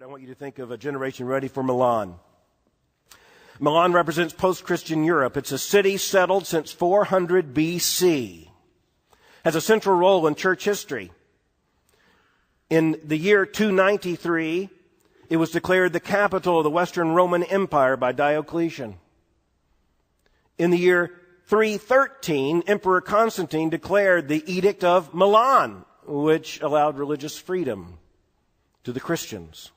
I want you to think of a generation ready for Milan. Milan represents post-Christian Europe. It's a city settled since 400 BC. Has a central role in church history. In the year 293, it was declared the capital of the Western Roman Empire by Diocletian. In the year 313, Emperor Constantine declared the Edict of Milan, which allowed religious freedom to the Christians.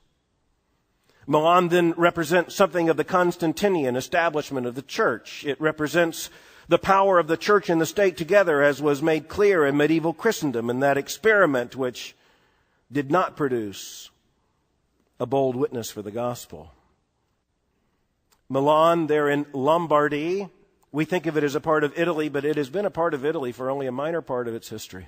Milan then represents something of the Constantinian establishment of the church. It represents the power of the church and the state together, as was made clear in medieval Christendom in that experiment which did not produce a bold witness for the gospel. Milan, there in Lombardy, we think of it as a part of Italy, but it has been a part of Italy for only a minor part of its history.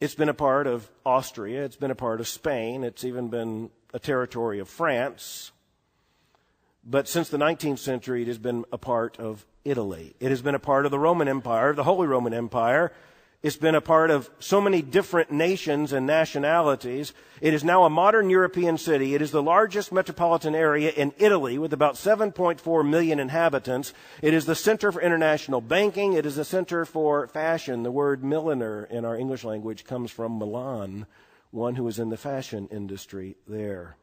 It's been a part of Austria. It's been a part of Spain. It's even been a territory of France. But since the 19th century, it has been a part of Italy. It has been a part of the Roman Empire, the Holy Roman Empire. It's been a part of so many different nations and nationalities. It is now a modern European city. It is the largest metropolitan area in Italy with about 7.4 million inhabitants. It is the center for international banking. It is the center for fashion. The word milliner in our English language comes from Milan, one who was in the fashion industry there.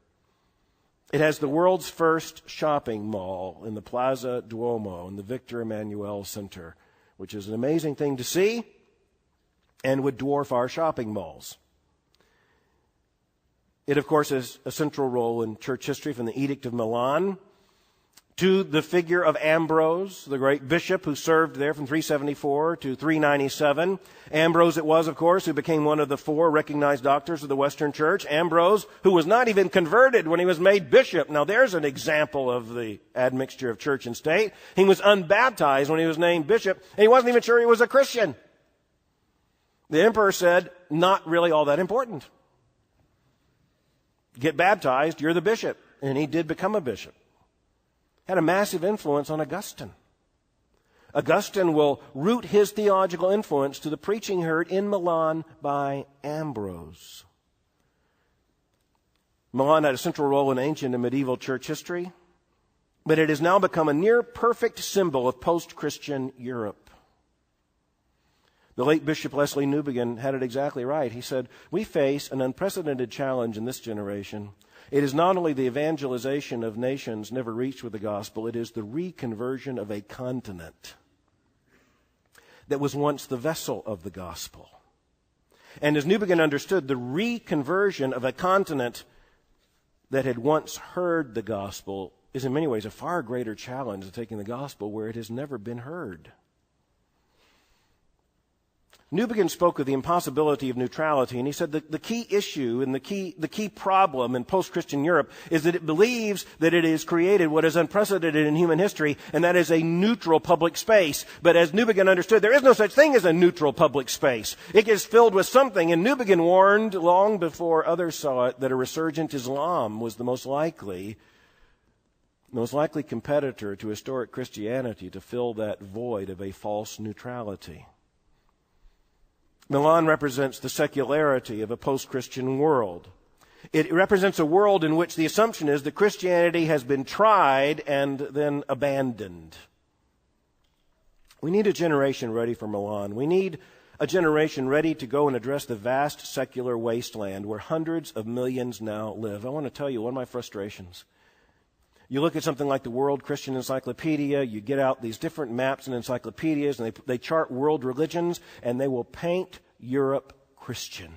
It has the world's first shopping mall in the Plaza Duomo in the Victor Emmanuel Center, which is an amazing thing to see and would dwarf our shopping malls. It, of course, has a central role in church history from the Edict of Milan to the figure of Ambrose, the great bishop who served there from 374 to 397. Ambrose it was, of course, who became one of the four recognized doctors of the Western Church. Ambrose, who was not even converted when he was made bishop. Now, there's an example of the admixture of church and state. He was unbaptized when he was named bishop, and he wasn't even sure he was a Christian. The emperor said, not really all that important. Get baptized, you're the bishop. And he did become a bishop. Had a massive influence on Augustine. Augustine will root his theological influence to the preaching heard in Milan by Ambrose. Milan had a central role in ancient and medieval church history, but it has now become a near-perfect symbol of post-Christian Europe. The late Bishop Leslie Newbigin had it exactly right. He said, we face an unprecedented challenge in this generation. It is not only the evangelization of nations never reached with the gospel, it is the reconversion of a continent that was once the vessel of the gospel. And as Newbigin understood, the reconversion of a continent that had once heard the gospel is in many ways a far greater challenge than taking the gospel where it has never been heard. Newbigin spoke of the impossibility of neutrality, and he said that the key issue and the key problem in post-Christian Europe is that it believes that it has created what is unprecedented in human history, and that is a neutral public space. But as Newbigin understood, there is no such thing as a neutral public space. It gets filled with something, and Newbigin warned long before others saw it that a resurgent Islam was the most likely competitor to historic Christianity to fill that void of a false neutrality. Milan represents the secularity of a post-Christian world. It represents a world in which the assumption is that Christianity has been tried and then abandoned. We need a generation ready for Milan. We need a generation ready to go and address the vast secular wasteland where hundreds of millions now live. I want to tell you one of my frustrations. You look at something like the World Christian Encyclopedia, you get out these different maps and encyclopedias, and they chart world religions, and they will paint Europe Christian.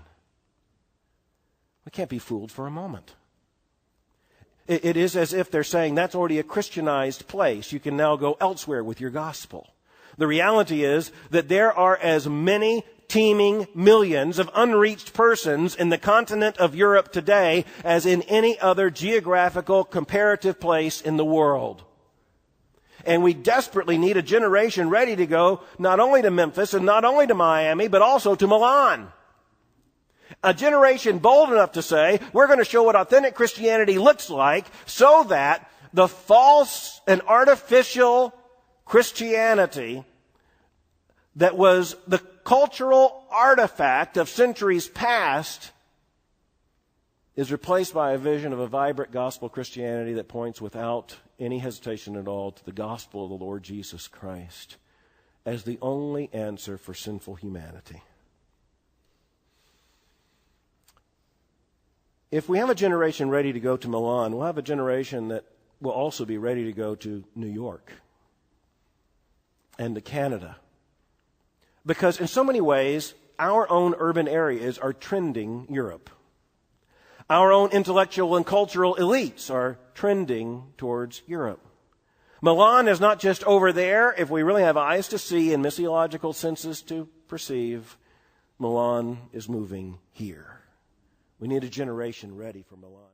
We can't be fooled for a moment. It is as if they're saying that's already a Christianized place. You can now go elsewhere with your gospel. The reality is that there are as many teeming millions of unreached persons in the continent of Europe today as in any other geographical comparative place in the world. And we desperately need a generation ready to go not only to Memphis and not only to Miami, but also to Milan. A generation bold enough to say, we're going to show what authentic Christianity looks like so that the false and artificial Christianity that was the cultural artifact of centuries past is replaced by a vision of a vibrant gospel Christianity that points without any hesitation at all to the gospel of the Lord Jesus Christ as the only answer for sinful humanity. If we have a generation ready to go to Milan, we'll have a generation that will also be ready to go to New York and to Canada. Because in so many ways, our own urban areas are trending Europe. Our own intellectual and cultural elites are trending towards Europe. Milan is not just over there. If we really have eyes to see and missiological senses to perceive, Milan is moving here. We need a generation ready for Milan.